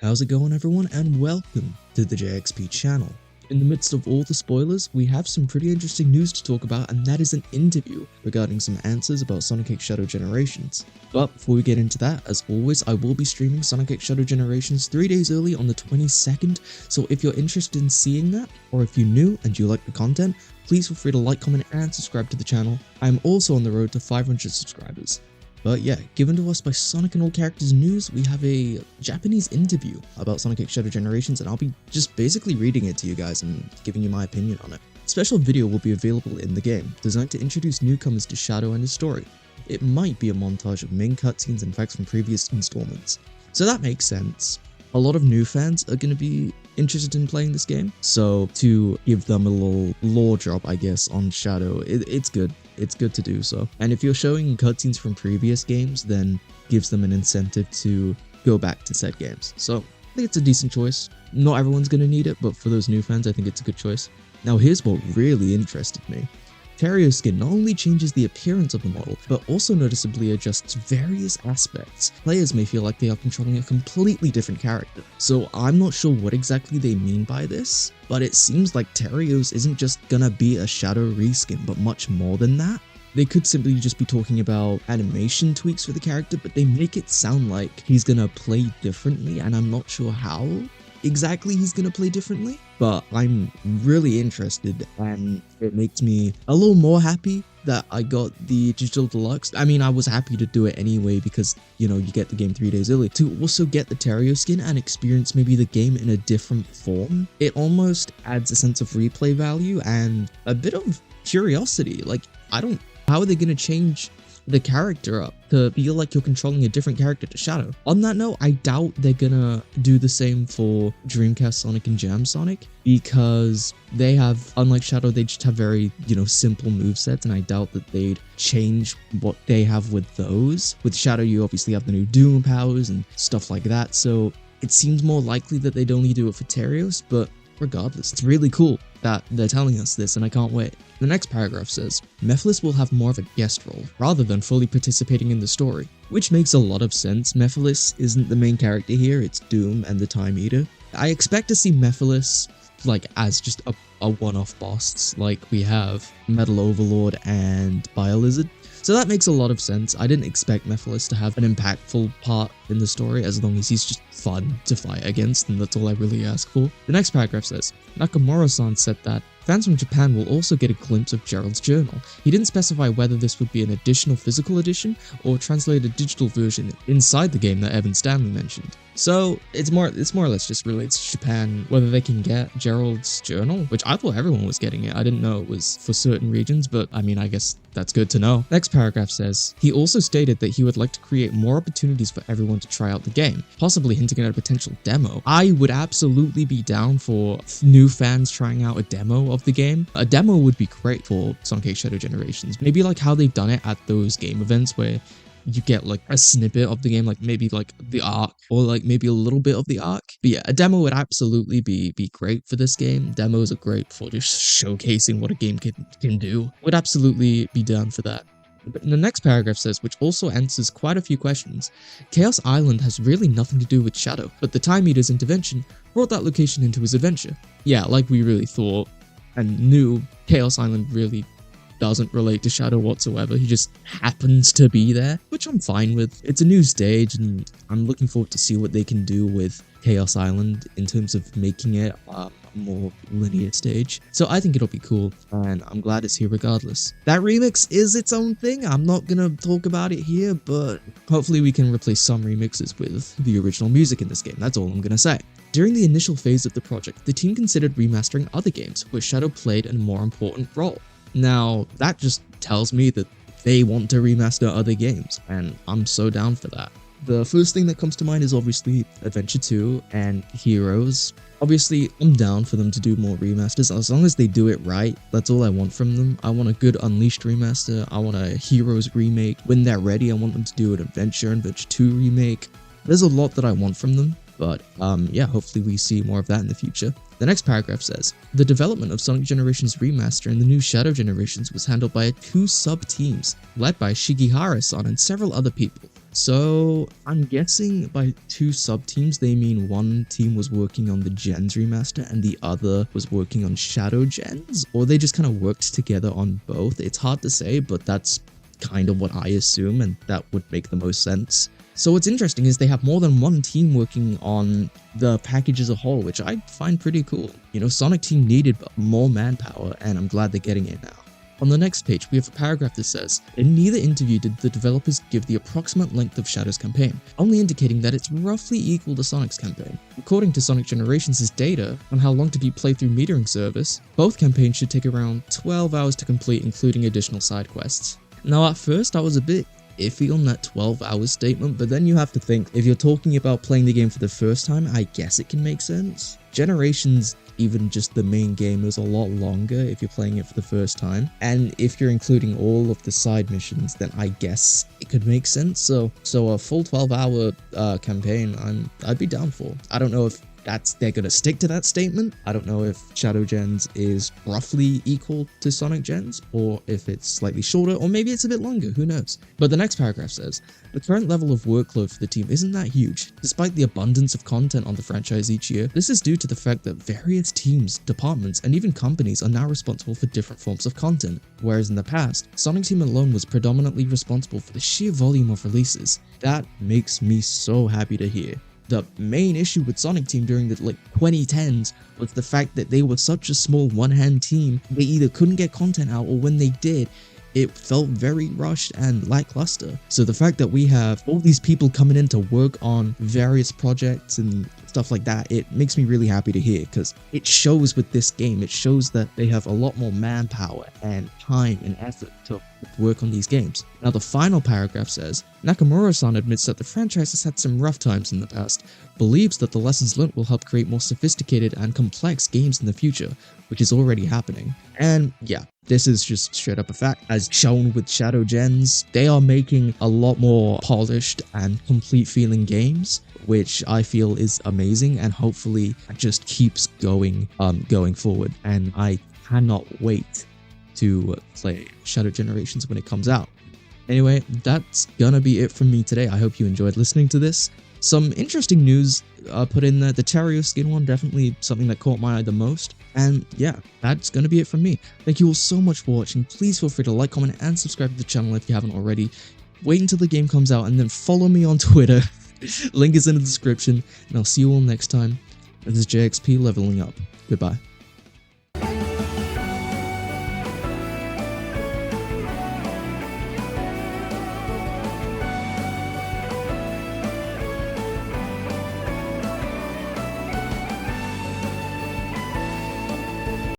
How's it going, everyone, and welcome to the JXP channel. In the midst of all the spoilers, we have some pretty interesting news to talk about, and that is an interview regarding some answers about Sonic X Shadow Generations. But before we get into that, as always, I will be streaming Sonic X Shadow Generations 3 days early on the 22nd, so if you're interested in seeing that, or if you're new and you like the content, please feel free to like, comment, and subscribe to the channel. I am also on the road to 500 subscribers. But yeah, given to us by Sonic and All Characters News, we have a Japanese interview about Sonic X Shadow Generations, and I'll be just basically reading it to you guys and giving you my opinion on it. A special video will be available in the game, designed to introduce newcomers to Shadow and his story. It might be a montage of main cutscenes and facts from previous installments. So that makes sense. A lot of new fans are going to be interested in playing this game, so to give them a little lore drop, I guess, on Shadow, it's good. It's good to do so. And if you're showing cutscenes from previous games, then gives them an incentive to go back to said games. So I think it's a decent choice. Not everyone's going to need it, but for those new fans, I think it's a good choice. Now here's what really interested me. Terios skin not only changes the appearance of the model, but also noticeably adjusts various aspects. Players may feel like they are controlling a completely different character. So I'm not sure what exactly they mean by this, but it seems like Terios isn't just gonna be a Shadow reskin, but much more than that. They could simply just be talking about animation tweaks for the character, but they make it sound like he's gonna play differently, and I'm not sure how exactly he's gonna play differently, but I'm really interested, and it makes me a little more happy that I got the digital deluxe. I mean, I was happy to do it anyway because, you know, you get the game 3 days early. To also get the Terios skin and experience maybe the game in a different form, it almost adds a sense of replay value and a bit of curiosity. Like, how are they gonna change the character up to feel like you're controlling a different character to Shadow? On that note, I doubt they're gonna do the same for Dreamcast Sonic and Jam Sonic, because they have, unlike Shadow, they just have very, simple movesets, and I doubt that they'd change what they have with those. With Shadow, you obviously have the new Doom powers and stuff like that, so it seems more likely that they'd only do it for Terios, but regardless, it's really cool that they're telling us this, and I can't wait. The next paragraph says, Mephiles will have more of a guest role, rather than fully participating in the story, which makes a lot of sense. Mephiles isn't the main character here, it's Doom and the Time Eater. I expect to see Mephiles, as just a one-off boss, like we have Metal Overlord and Biolizard. So that makes a lot of sense. I didn't expect Mephiles to have an impactful part in the story, as long as he's just fun to fight against, and that's all I really ask for. The next paragraph says, Nakamura-san said that fans from Japan will also get a glimpse of Gerald's journal. He didn't specify whether this would be an additional physical edition or translate a digital version inside the game that Evan Stanley mentioned. So it's more or less just relates to Japan, whether they can get Gerald's journal, which I thought everyone was getting it. I didn't know it was for certain regions, but I mean, I guess that's good to know. Next paragraph says, he also stated that he would like to create more opportunities for everyone to try out the game, possibly hinting at a potential demo. I would absolutely be down for new fans trying out a demo of the game. A demo would be great for Sonic X Shadow Generations. Maybe like how they've done it at those game events where you get like a snippet of the game, like maybe like the arc, or like maybe a little bit of the arc. But yeah, a demo would absolutely be great for this game. Demos are great for just showcasing what a game can do. Would absolutely be down for that. But the next paragraph says, which also answers quite a few questions, Chaos Island has really nothing to do with Shadow, but the Time Eater's intervention brought that location into his adventure. Yeah, like we really thought and knew, Chaos Island really doesn't relate to Shadow whatsoever. He just happens to be there, which I'm fine with. It's a new stage, and I'm looking forward to see what they can do with Chaos Island in terms of making it a more linear stage. So I think it'll be cool, and I'm glad it's here regardless. That remix is its own thing. I'm not gonna talk about it here, but hopefully we can replace some remixes with the original music in this game. That's all I'm gonna say. During the initial phase of the project, the team considered remastering other games where Shadow played a more important role. Now, that just tells me that they want to remaster other games, and I'm so down for that. The first thing that comes to mind is obviously Adventure 2 and Heroes. Obviously, I'm down for them to do more remasters, as long as they do it right. That's all I want from them. I want a good Unleashed remaster, I want a Heroes remake. When they're ready, I want them to do an Adventure 2 remake. There's a lot that I want from them, but yeah, hopefully we see more of that in the future. The next paragraph says, the development of Sonic Generations Remaster and the new Shadow Generations was handled by 2 sub-teams, led by Shigehara-san and several other people. So I'm guessing by two sub-teams they mean one team was working on the Gens remaster and the other was working on Shadow Gens, or they just kind of worked together on both. It's hard to say, but that's kind of what I assume, and that would make the most sense. So what's interesting is they have more than one team working on the package as a whole, which I find pretty cool. You know, Sonic Team needed more manpower, and I'm glad they're getting it now. On the next page, we have a paragraph that says, "In neither interview did the developers give the approximate length of Shadow's campaign, only indicating that it's roughly equal to Sonic's campaign. According to Sonic Generations' data on how long to beat playthrough metering service, both campaigns should take around 12 hours to complete, including additional side quests." Now at first I was a bit iffy on that 12-hour statement, but then you have to think, if you're talking about playing the game for the first time, I guess it can make sense. Generations, even just the main game, is a lot longer if you're playing it for the first time, and if you're including all of the side missions, then I guess it could make sense. So a full 12-hour campaign, I'd be down for. I don't know if they're gonna stick to that statement. I don't know if Shadow Gens is roughly equal to Sonic Gens, or if it's slightly shorter, or maybe it's a bit longer, who knows. But the next paragraph says, "The current level of workload for the team isn't that huge. Despite the abundance of content on the franchise each year, this is due to the fact that various teams, departments, and even companies are now responsible for different forms of content. Whereas in the past, Sonic Team alone was predominantly responsible for the sheer volume of releases." That makes me so happy to hear. The main issue with Sonic Team during the 2010s was the fact that they were such a small one-hand team. They either couldn't get content out, or when they did, it felt very rushed and lackluster. So the fact that we have all these people coming in to work on various projects and stuff like that, it makes me really happy to hear, because it shows with this game. It shows that they have a lot more manpower and time and effort to work on these games. Now the final paragraph says, "Nakamura-san admits that the franchise has had some rough times in the past, believes that the lessons learned will help create more sophisticated and complex games in the future, which is already happening." And yeah, this is just straight up a fact. As shown with Shadow Gens, they are making a lot more polished and complete feeling games, which I feel is amazing, and hopefully it just keeps going forward. And I cannot wait to play Shadow Generations when it comes out. Anyway, that's gonna be it from me today. I hope you enjoyed listening to this. Some interesting news put in there. The Terios skin one, definitely something that caught my eye the most. And yeah, that's gonna be it from me. Thank you all so much for watching. Please feel free to like, comment, and subscribe to the channel if you haven't already. Wait until the game comes out, and then follow me on Twitter. Link is in the description, and I'll see you all next time. This is JXP leveling up. Goodbye.